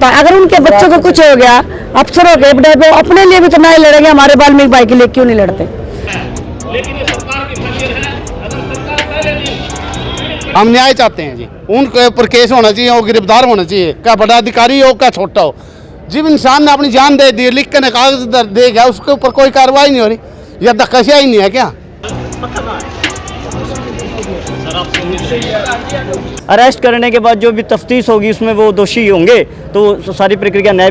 बताओ, अगर उनके बच्चों को कुछ हो गया, अफसरों के वो अपने लिए भी तो नहीं लड़ेंगे, हमारे वाल्मीकि भाई के लिए क्यों नहीं लड़ते? लेकिन ये सरकार की मंजिल है। अगर सरकार पहले दिन हम न्याय चाहते हैं जी, उनके ऊपर केस होना चाहिए, वो गिरफ्तार होना चाहिए, क्या बड़ा अधिकारी हो क्या छोटा हो। जिस इंसान ने अपनी जान दे दी, लिख कर कागज दे गया, उसके ऊपर कोई कार्रवाई नहीं हो रही, या धक्काशाही ही नहीं है क्या? अरेस्ट करने के बाद जो भी तफ्तीश होगी उसमें वो दोषी होंगे, तो सारी प्रक्रिया न्याय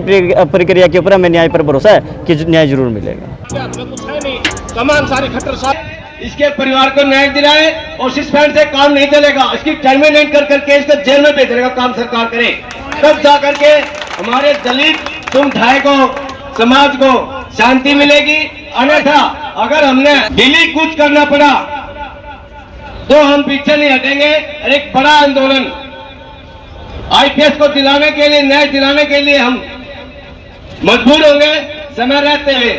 प्रक्रिया के ऊपर हमें न्याय पर भरोसा है कि न्याय जरूर मिलेगा। कुछ है नहीं, कमान सारी खट्टर साहब इसके परिवार को न्याय दिलाए और सस्पेंड से काम नहीं चलेगा, इसकी टर्मिनेट कर करके इसको जेल में भेजने का काम सरकार करे, तब जा करके हमारे दलित समुदाय को, समाज को शांति मिलेगी। अन्यथा अगर हमने दिल्ली कूच करना पड़ा तो हम पीछे नहीं हटेंगे। एक बड़ा आंदोलन आईपीएस को दिलाने के लिए, न्याय दिलाने के लिए हम मजबूर होंगे समय रहते हुए।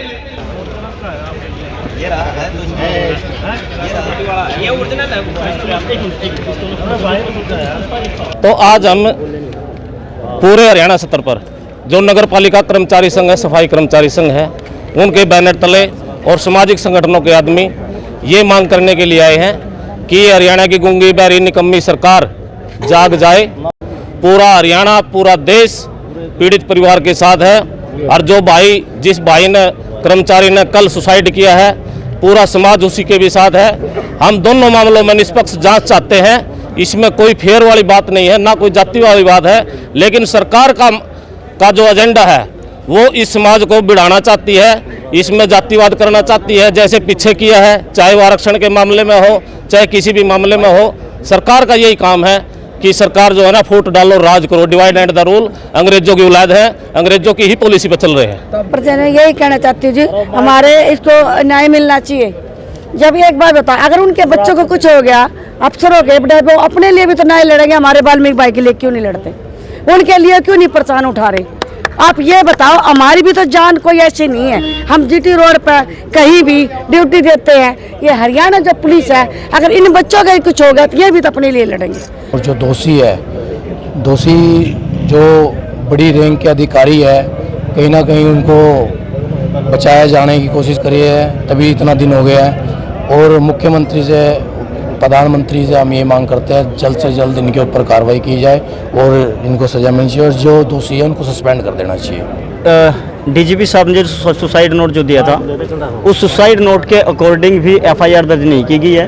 तो आज हम पूरे हरियाणा स्तर पर जो नगर पालिका कर्मचारी संघ है, सफाई कर्मचारी संघ है, उनके बैनर तले और सामाजिक संगठनों के आदमी ये मांग करने के लिए आए हैं कि हरियाणा की गूंगी बहरी निकम्मी सरकार जाग जाए। पूरा हरियाणा, पूरा देश पीड़ित परिवार के साथ है, और जो भाई, जिस भाई ने, कर्मचारी ने कल सुसाइड किया है, पूरा समाज उसी के भी साथ है। हम दोनों मामलों में निष्पक्ष जांच चाहते हैं, इसमें कोई फेयर वाली बात नहीं है, ना कोई जाति वाली बात है। लेकिन सरकार का जो एजेंडा है वो इस समाज को बिड़ाना चाहती है, इसमें जातिवाद करना चाहती है, जैसे पीछे किया है, चाहे वो आरक्षण के मामले में हो, चाहे किसी भी मामले में हो। सरकार का यही काम है कि सरकार जो है ना, फूट डालो, राज करो, डिवाइड एंड द रूल। अंग्रेजों की औलाद है, अंग्रेजों की ही पॉलिसी पर चल रहे हैं। पर यही कहना चाहती हूँ जी, हमारे इसको न्याय मिलना चाहिए। जब एक बार बताओ, अगर उनके बच्चों को कुछ हो गया, अफसरों के वो अपने लिए भी तो नहीं लड़ेंगे, हमारे वाल्मीकि भाई के लिए क्यों नहीं लड़ते? उनके लिए क्यों नहीं परेशान उठा रहे? आप ये बताओ, हमारी भी तो जान कोई ऐसी नहीं है, हम जीटी रोड पर कहीं भी ड्यूटी देते हैं। ये हरियाणा जो पुलिस है, अगर इन बच्चों का कुछ होगा तो ये भी तो अपने लिए लड़ेंगे। और जो दोषी है, दोषी जो बड़ी रैंक के अधिकारी है, कहीं ना कहीं उनको बचाया जाने की कोशिश करी है, तभी इतना दिन हो गया है। और मुख्यमंत्री से, प्रधानमंत्री से हम ये मांग करते हैं, जल्द से जल्द इनके ऊपर कार्रवाई की जाए और इनको सजा मिलनी चाहिए, और जो दोषी है उनको सस्पेंड कर देना चाहिए। डीजीपी साहब ने जो सुसाइड नोट जो दिया था, उस सुसाइड नोट के अकॉर्डिंग भी एफआईआर दर्ज नहीं की गई है।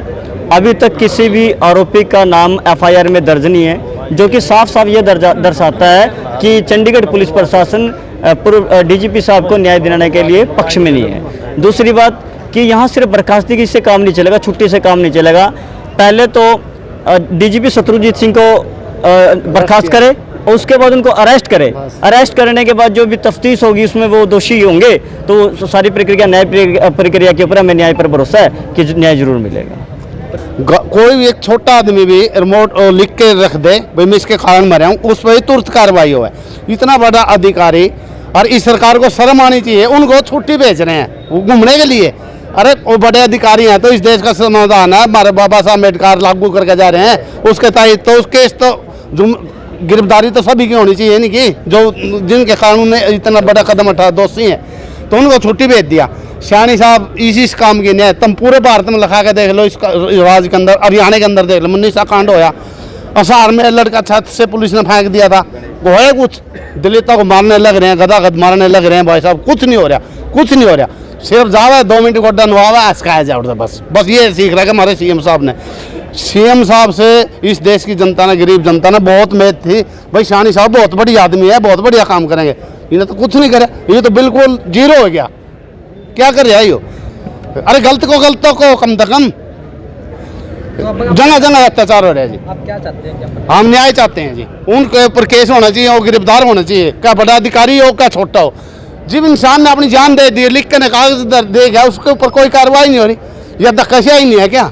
अभी तक किसी भी आरोपी का नाम एफआईआर में दर्ज नहीं है, जो कि साफ साफ ये दर्शाता है कि चंडीगढ़ पुलिस प्रशासन पूर्व डीजीपी साहब को न्याय दिलाने के लिए पक्ष में नहीं है। दूसरी बात कि यहाँ सिर्फ बर्खास्तगी से काम नहीं चलेगा, छुट्टी से काम नहीं चलेगा। पहले तो डीजीपी शत्रुजीत सिंह को बर्खास्त करे और उसके बाद उनको अरेस्ट करे। अरेस्ट करने के बाद जो भी तफ्तीश होगी उसमें वो दोषी होंगे, तो सारी प्रक्रिया न्याय प्रक्रिया के ऊपर हमें न्याय पर भरोसा है कि न्याय जरूर मिलेगा। कोई भी एक छोटा आदमी भी रिमोट लिख के रख दे, भाई मैं इसके कारण मरा हूँ, उस पर तुरंत कार्रवाई हो। इतना बड़ा अधिकारी, और इस सरकार को शर्म आनी चाहिए, उनको छुट्टी भेज रहे हैं वो घूमने के लिए। अरे वो बड़े अधिकारी हैं, तो इस देश का समाधान है, हमारे बाबा साहब अम्बेडकर लागू करके जा रहे हैं, उसके तहत तो उस केस तो गिरफ्तारी तो सभी की होनी चाहिए, नहीं कि जो जिनके कानून ने इतना बड़ा कदम उठाया, दोषी हैं, तो उनको छुट्टी भेज दिया। शानी साहब इस काम की न्याय तुम पूरे भारत में लिखा के देख लो, इस राज्य के अंदर, हरियाणा के अंदर देख लो, मुन्नीसा कांड होया, असार में लड़का छत से पुलिस ने फेंक दिया था, वो है कुछ दलितों को मारने लग रहे हैं, गदागद मारने लग रहे हैं। भाई साहब कुछ नहीं हो रहा, कुछ नहीं हो रहा, सिर्फ जावा 2 मिनट गोड्डा नुआवा ऐसा जाओ, बस ये सीख रहा है कि हमारे सीएम साहब से इस देश की जनता ने, गरीब जनता ने बहुत उम्मीद थी, भाई शानी साहब बहुत बड़ी आदमी है, बहुत बढ़िया काम करेंगे। इन्हें तो कुछ नहीं करे, ये तो बिल्कुल जीरो हो गया। क्या कर रहा है यो? अरे गलतों को कम से कम, जगह अत्याचार हो रहा है जी। आप क्या चाहते हैं? हम न्याय चाहते हैं जी, उनके ऊपर केस होना चाहिए, वो गिरफ्तार होना चाहिए, क्या बड़ा अधिकारी हो क्या छोटा हो। जिस इंसान ने अपनी जान दे दी, लिख कर कागज दे गया, उसके ऊपर कोई कार्रवाई नहीं हो रही, या धक्काशाही ही नहीं है क्या?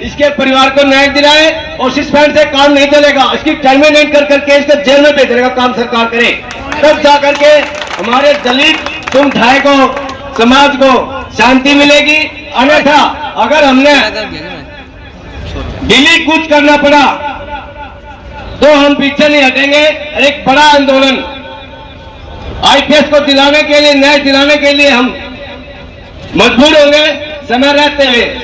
इसके परिवार को न्याय दिलाए और सस्पेंड से काम नहीं चलेगा, इसकी टर्मिनेट कर करके इसको जेल में भेजने का काम सरकार करे, तब जा करके हमारे दलित समुदाय को, समाज को शांति मिलेगी। अन्यथा अगर हमने दिल्ली कूच करना पड़ा तो हम पीछे नहीं हटेंगे। एक बड़ा आंदोलन आईपीएस को दिलाने के लिए, न्याय दिलाने के लिए हम मजबूर होंगे समय रहते हुए।